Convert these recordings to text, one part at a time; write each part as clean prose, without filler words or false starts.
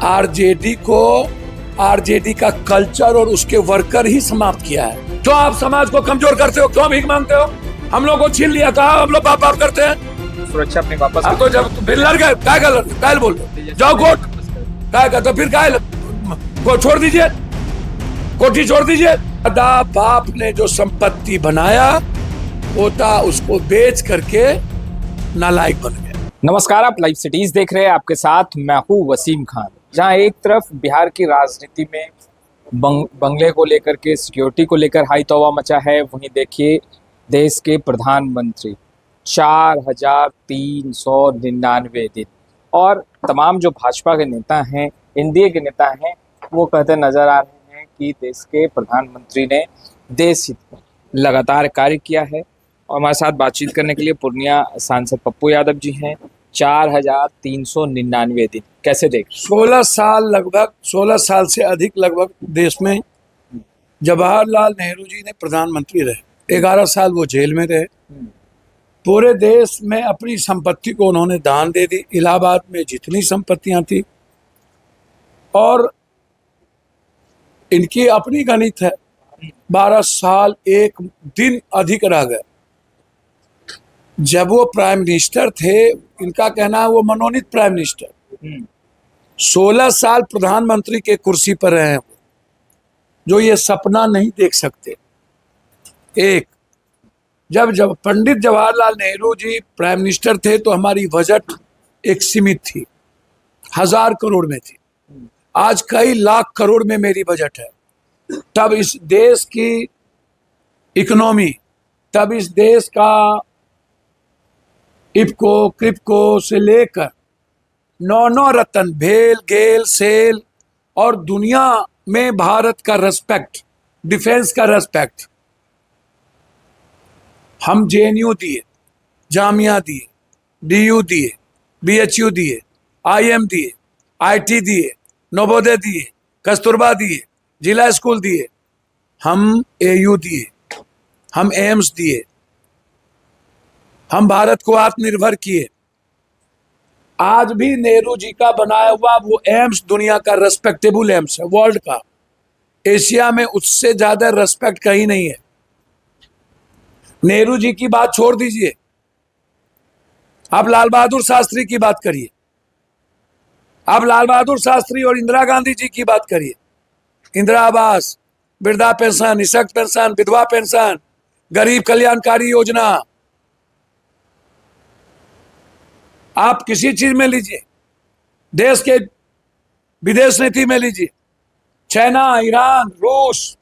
RJD को RJD का culture और उसके वर्कर ही समाप्त किया है। क्यों आप समाज को कमजोर करते हो? क्यों भीख मांगते हो? हम लोग को छीन लिया, कहा हम लोग बाप बाप करते हैं। सुरक्षा अपने वापस अब तो जब फिर लड़ गए, काय बोल रहे जाओ कोर्ट, काय का तो फिर काय को छोड़ दीजिए, कोठी छोड़ दीजिए। दादा बाप ने जो संपत्ति बनाया पोता उसको बेच करके नालायक बन गया। नमस्कार, आप लाइव सिटीज देख रहे हैं। आपके साथ मैं हूं वसीम खान। जहां एक तरफ बिहार की राजनीति में बंगले को लेकर के, सिक्योरिटी को लेकर हाई तौबा मचा है, वहीं देखिए देश के प्रधानमंत्री 4399 दिन और तमाम जो भाजपा के नेता हैं, एनडीए के नेता हैं, वो कहते नजर आ रहे हैं कि देश के प्रधानमंत्री ने देश हित में लगातार कार्य किया है। और हमारे साथ बातचीत करने के लिए पूर्णिया सांसद पप्पू यादव जी हैं। 4399 दिन कैसे देख? 16 साल, लगभग 16 साल से अधिक लगभग देश में जवाहरलाल नेहरू जी ने प्रधानमंत्री रहे। 11 साल वो जेल में रहे। पूरे देश में अपनी संपत्ति को उन्होंने दान दे दी। इलाहाबाद में जितनी संपत्तियां थी, और इनकी अपनी गणित है, 12 साल 1 दिन अधिक रह गए। जब वो प्राइम मिनिस्टर थे, इनका कहना है वो मनोनीत प्राइम मिनिस्टर, 16 साल प्रधानमंत्री के कुर्सी पर रहे हैं, जो ये सपना नहीं देख सकते। एक, जब पंडित जवाहरलाल नेहरू जी प्राइम मिनिस्टर थे तो हमारी बजट एक सीमित थी, 1000 करोड़ में थी। आज कई लाख करोड़ में मेरी बजट है। तब इस देश की इकोनॉमी, तब इस देश का इफ्को क्रिप्को से लेकर 9 रत्न, भेल, गेल, सेल, और दुनिया में भारत का रेस्पेक्ट, डिफेंस का रेस्पेक्ट। हम जेएनयू दिए, जामिया दिए, डीयू दिए, बीएचयू दिए, आईएम दिए, आईटी दिए, नवोदय दिए, कस्तूरबा दिए, जिला स्कूल दिए, हम एयू दिए, हम एम्स दिए, हम भारत को आत्मनिर्भर किए। आज भी नेहरू जी का बनाया हुआ वो एम्स दुनिया का रेस्पेक्टेबल एम्स है, वर्ल्ड का। एशिया में उससे ज्यादा रेस्पेक्ट कहीं नहीं है। नेहरू जी की बात छोड़ दीजिए, आप लाल बहादुर शास्त्री की बात करिए, आप लाल बहादुर शास्त्री और इंदिरा गांधी जी की बात करिए। इंदिरा आवास, वृद्धा पेंशन, निःशक्त पेंशन, विधवा पेंशन, गरीब कल्याणकारी योजना, आप किसी चीज में लीजिए, देश के विदेश नीति में लीजिए, चाइना, ईरान, रूस,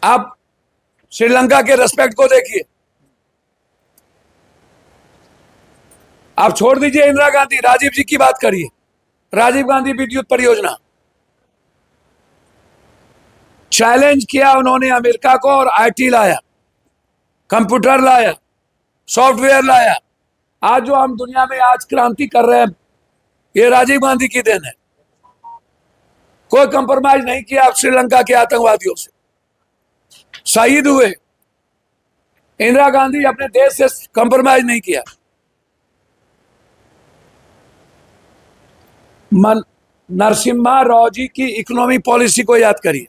आप श्रीलंका के रेस्पेक्ट को देखिए। आप छोड़ दीजिए इंदिरा गांधी, राजीव जी की बात करिए। राजीव गांधी विद्युत परियोजना चैलेंज किया उन्होंने अमेरिका को, और आईटी लाया, कंप्यूटर लाया, सॉफ्टवेयर लाया। आज जो हम दुनिया में आज क्रांति कर रहे हैं, ये राजीव गांधी की देन है। कोई कंप्रोमाइज नहीं किया आप श्रीलंका के आतंकवादियों से, शहीद हुए। इंदिरा गांधी अपने देश से कंप्रोमाइज नहीं किया। नरसिम्हा राव जी की इकोनॉमी पॉलिसी को याद करिए,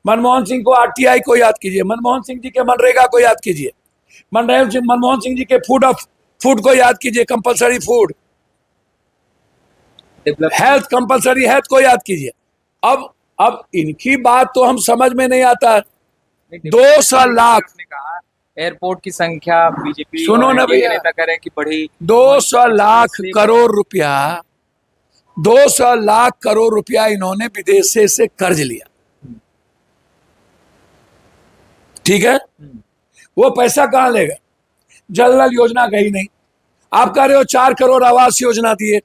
मनमोहन सिंह को आरटीआई को याद कीजिए, मनमोहन सिंह जी के मनरेगा को याद कीजिए, मनमोहन सिंह जी के फूड को याद कीजिए, compulsory food, health, compulsory health को याद कीजिए। अब इनकी बात तो हम समझ में नहीं आता। 200 लाख एयरपोर्ट की संख्या बीजेपी, सुनो ना भैया, नेता कह रहे हैं कि बढ़ी। 200 लाख करोड़ रुपया, 200 लाख करोड़ रुपया इन्होंने विदेश से कर्ज लिया। ठीक है, वो पैसा कहां लेगा? जल नल योजना कहीं नहीं। आप कह रहे हो 4 करोड़ आवास योजना दिए,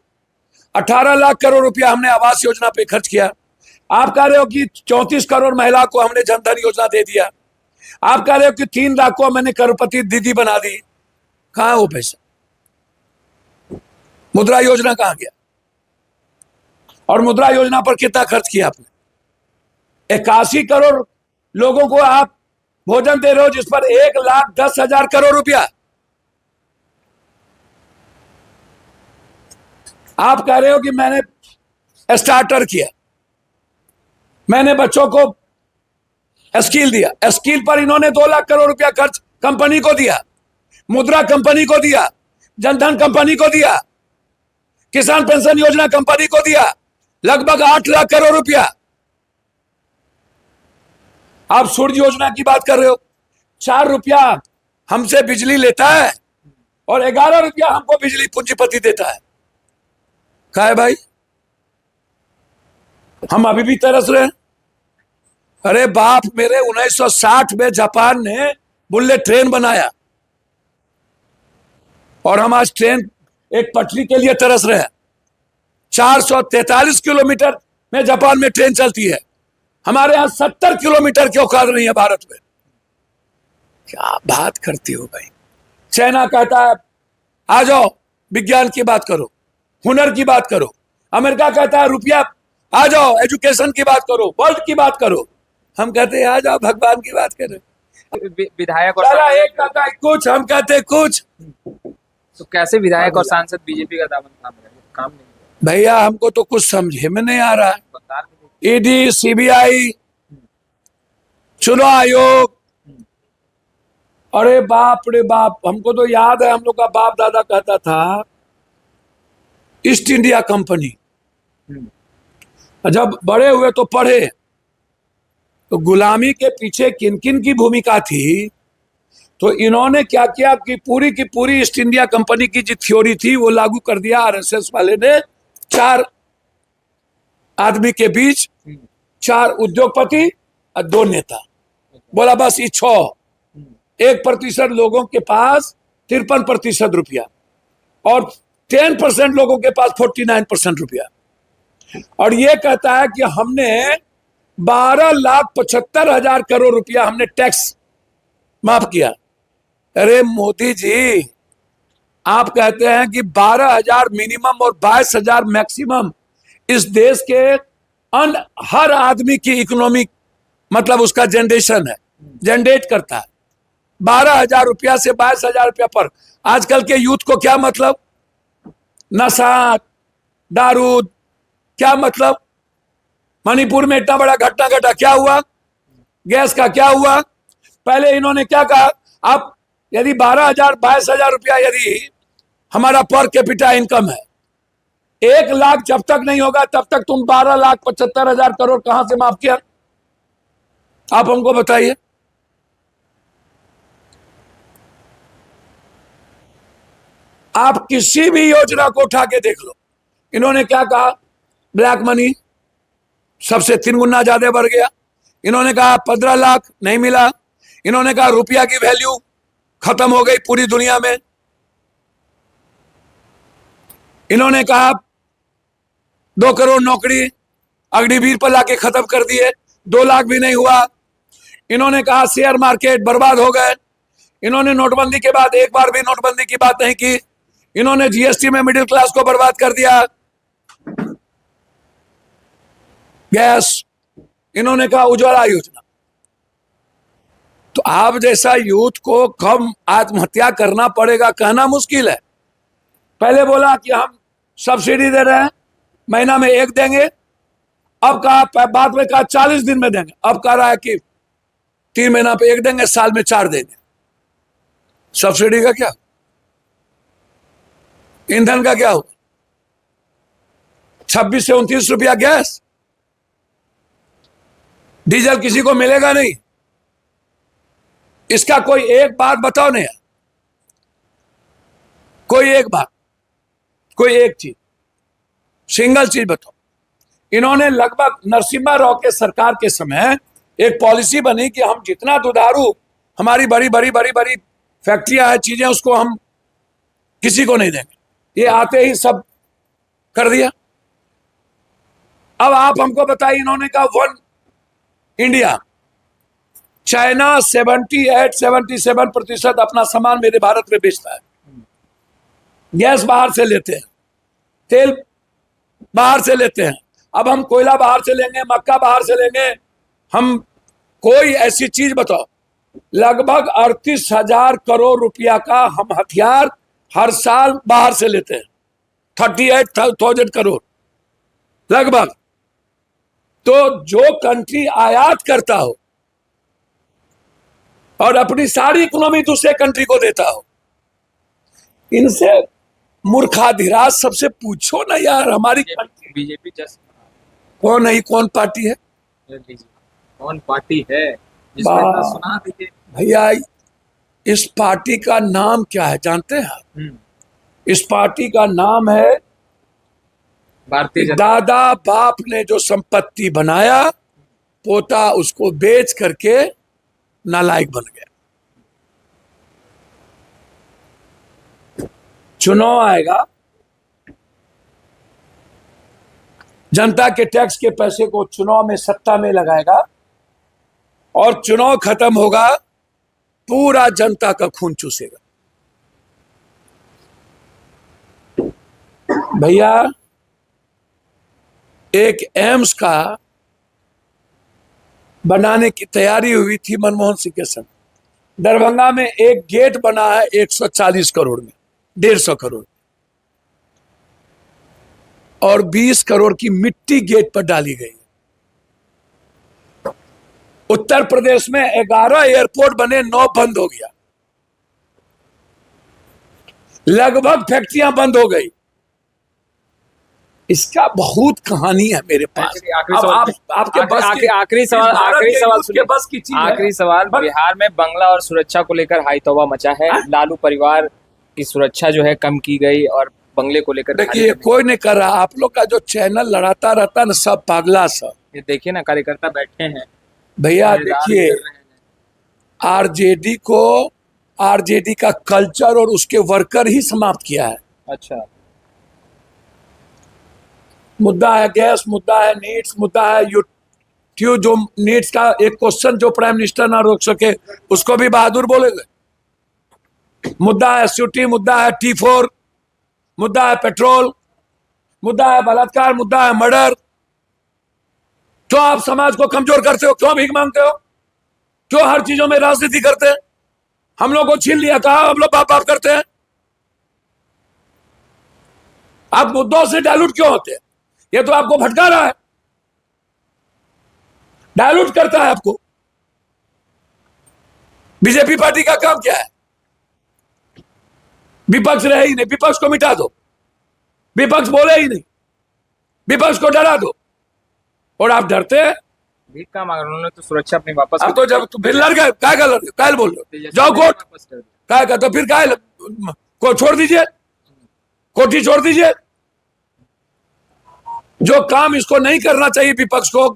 18 लाख करोड़ रुपया हमने आवास योजना पे खर्च किया। आप कह रहे हो कि 34 करोड़ महिला को हमने जनधन योजना दे दिया। आप कह रहे हो कि 3 लाख को मैंने करोड़पति दीदी बना दी। कहां है वो पैसा? मुद्रा योजना कहां गया? और मुद्रा योजना पर कितना खर्च किया आपने? 81 करोड़ लोगों को आप भोजन दे रहे हो, जिस पर 1,10,000 करोड़ रुपया। आप कह रहे हो कि मैंने स्टार्टर किया, मैंने बच्चों को स्किल दिया, स्किल पर इन्होंने 2 लाख करोड़ रुपया खर्च कंपनी को दिया, मुद्रा कंपनी को दिया, जनधन कंपनी को दिया, किसान पेंशन योजना कंपनी को दिया, लगभग 8 लाख करोड़ रुपया। आप सूर्य योजना की बात कर रहे हो, 4 रुपया हमसे बिजली लेता है और 11 रुपया हमको बिजली पूंजीपति देता है। क्या है भाई, हम अभी भी तरस रहे हैं। अरे बाप मेरे, 1960 में जापान ने बुलेट ट्रेन बनाया और हम आज ट्रेन एक पटरी के लिए तरस रहे हैं। 443 किलोमीटर में जापान में ट्रेन चलती है, हमारे यहां 70 किलोमीटर की औकात नहीं है भारत में। क्या बात करती हो भाई। चाइना कहता है आ जाओ विज्ञान की बात करो, हुनर की बात करो। अमेरिका कहता है रुपया, आ जाओ एजुकेशन की बात करो, वर्ल्ड की बात करो। हम कहते हैं आ जाओ भगवान की बात करो। विधायक और साला एक कहता है कुछ, हम कहते कुछ। तो कैसे विधायक और सांसद बीजेपी का दामन थाम रहे हैं? काम नहीं भैया हमको तो कुछ समझे में नहीं आ रहा है। बता दीजिए। ईडी, सीबीआई, चुनाव आयोग, अरे बाप रे बाप। हमको तो याद है, हम लोग का बाप दादा कहता था ईस्ट इंडिया कंपनी। जब बड़े हुए तो पढ़े तो गुलामी के पीछे किन किन की भूमिका थी। तो इन्होंने क्या किया कि की पूरी ईस्ट इंडिया कंपनी की जो थ्योरी थी वो लागू कर दिया आरएसएस वाले ने। 4 आदमी के बीच 4 उद्योगपति और 2 नेता, बोला बस ये 6। 1% लोगों के पास 53% रुपया और 10% लोगों के पास 49% रुपया। और ये कहता है कि हमने 12,75,000 करोड़ रुपया हमने टैक्स माफ किया। अरे मोदी जी, आप कहते हैं कि 12,000 मिनिमम और 22,000 मैक्सिमम इस देश के हर आदमी की इकोनॉमिक मतलब उसका जनरेशन है, जनरेट करता है। 12,000 रुपया से 22,000 रुपया पर आजकल के यूथ को क्या मतलब? नशा, दारू, क्या मतलब? मणिपुर में इतना बड़ा घटना घटा, क्या हुआ? गैस का क्या हुआ? पहले इन्होंने क्या कहा, आप यदि 12,000 22,000 रुपया यदि हमारा पर कैपिटा इनकम है, 1 लाख जब तक नहीं होगा तब तक तुम 12,75,000 करोड़ कहां से माफ किया? आप हमको बताइए। आप किसी भी योजना को उठा के देख लो, इन्होंने क्या कहा? ब्लैक मनी सबसे 3 गुना ज्यादा बढ़ गया। इन्होंने कहा 15 लाख नहीं मिला। इन्होंने कहा रुपया की वैल्यू खत्म हो गई पूरी दुनिया में। इन्होंने कहा 2 करोड़ नौकरी अग्निवीर पर लाके खत्म कर दिए, 2 लाख भी नहीं हुआ। इन्होंने कहा शेयर मार्केट बर्बाद हो गए। इन्होंने नोटबंदी के बाद एक बार भी नोटबंदी की बात नहीं की। इन्होंने जीएसटी में मिडिल क्लास को बर्बाद कर दिया। गैस, इन्होंने कहा उज्ज्वला योजना। तो आप जैसा यूथ को कम आत्महत्या करना पड़ेगा कहना मुश्किल है। पहले बोला कि हम सब्सिडी दे रहे हैं, महीना में 1 देंगे। अब कहा, बाद में कहा 40 दिन में देंगे। अब कह रहा है कि 3 महीना पे 1 देंगे, साल में 4 देंगे। सब्सिडी का क्या? ईंधन का क्या हो? 26 से 29 रुपया गैस, डीजल किसी को मिलेगा नहीं। इसका कोई एक बात बताओ नहीं, कोई एक बात, कोई एक चीज, सिंगल चीज बताओ। इन्होंने लगभग नरसिम्हा राव के सरकार के समय एक पॉलिसी बनी कि हम जितना दुधारू हमारी बड़ी बड़ी बड़ी बड़ी फैक्ट्रियां हैं, चीजें, उसको हम किसी को नहीं देंगे। ये आते ही सब कर दिया। अब आप हमको बताइए, इन्होंने कहा 1 इंडिया। चाइना 78-77% अपना सामान मेरे भारत में बेचता है। गैस बाहर से लेते हैं, तेल बाहर से लेते हैं। अब हम कोयला बाहर से लेंगे, मक्का बाहर से लेंगे। हम कोई ऐसी चीज बताओ, लगभग 38,000 करोड़ रुपया का हम हथियार हर साल बाहर से लेते हैं। 38,000 करोड़। लगभग। तो जो कंट्री आयात करता हो और अपनी सारी इकोनॉमी दूसरे कंट्री को देता हो, इनसे मूर्खाधिराज सबसे पूछो ना यार, हमारी बीजेपी जस्ट कौन है, कौन पार्टी है कौन पार्टी है जिसमें इतना सुना दीजिए भैया। इस पार्टी का नाम क्या है जानते हैं आप? इस पार्टी का नाम है भारतीय जनता दादा बाप ने जो संपत्ति बनाया, पोता उसको बेच करके नालायक बन गया। चुनाव आएगा, जनता के टैक्स के पैसे को चुनाव में सत्ता में लगाएगा, और चुनाव खत्म होगा, पूरा जनता का खून चूसेगा। भैया एक एम्स का बनाने की तैयारी हुई थी मनमोहन सिंह के समय। दरभंगा में एक गेट बना है 140 करोड़ में, 150 करोड़, और 20 करोड़ की मिट्टी गेट पर डाली गई। उत्तर प्रदेश में 11 एयरपोर्ट बने, 9 बंद हो गया, लगभग फैक्ट्रियां बंद हो गई। इसका बहुत कहानी है मेरे पास। अब आपके बस की आखिरी सवाल के बस की चीज है। आखिरी सवाल, बिहार में बंगला और सुरक्षा को लेकर हाई तौबा मचा है। लालू परिवार की सुरक्षा जो है कम की गई और बंगले को लेकर देखिए कोई नहीं कर रहा। आप लोग का जो चैनल लड़ाता रहता है ना, सब पागला सब। ये देखिए ना, कार्यकर्ता बैठे हैं भैया। देखिए आरजेडी का कल्चर और उसके वर्कर ही समाप्त किया है। अच्छा, मुद्दा है गैस, मुद्दा है नीड्स, मुद्दा है यूट्यूब, जो नीड्स का एक क्वेश्चन जो प्राइम मिनिस्टर ना रोक सके उसको भी बहादुर बोलेंगे। मुद्दा है स्यूटी, मुद्दा है T4, मुद्दा है पेट्रोल, मुद्दा है बलात्कार, मुद्दा है मर्डर। क्यों आप समाज को कमजोर करते हो? क्यों भीख मांगते हो? क्यों हर चीजों में राजनीति करते हैं? हम लोग को छीन लिया, कहा हम लोग बाप बाप करते हैं। आप मुद्दों से डायलूट क्यों होते हैं? ये तो आपको भटका रहा है, डायलूट करता है आपको। बीजेपी पार्टी का काम क्या है? विपक्ष रहे ही नहीं, विपक्ष को मिटा दो, विपक्ष बोले ही नहीं, विपक्ष को डरा दो। और आप डरते हैं। भीख का मांग, उन्होंने तो सुरक्षा अपनी वापस। अब तो जब तो फिर लड़ गए, काय बोल रहे हो? जाओ कोर्ट, काय का तो फिर काय को छोड़ दीजिए, कोर्ट ही छोड़ दीजिए। जो काम इसको नहीं करना चाहिए, विपक्ष को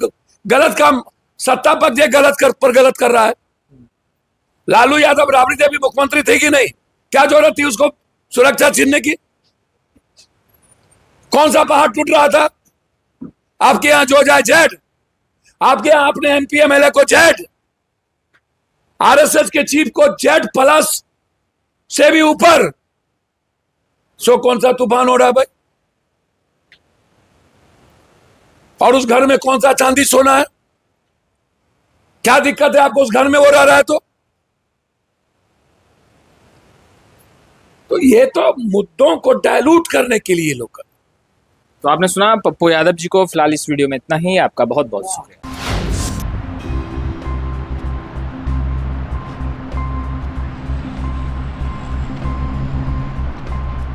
गलत काम, सत्ता पक्ष ये गलत कर रहा है। लालू यादव राबड़ी देवी मुख्यमंत्री थे कि नहीं? क्या जरूरत थी उसको सुरक्षा छीनने की? कौन सा पहाड़ टूट रहा था? आपके यहां जो जाए जेड, आपके यहां अपने MP MLA को जेड, RSS के चीफ को जेड+ से भी ऊपर। सो कौन सा तूफान हो रहा है भाई? और उस घर में कौन सा चांदी सोना है? क्या दिक्कत है आपको उस घर में वो रह रहा है? तो ये तो मुद्दों को डायलूट करने के लिए लोग। तो आपने सुना पप्पू यादव जी को। फिलहाल इस वीडियो में इतना ही। आपका बहुत बहुत शुक्रिया।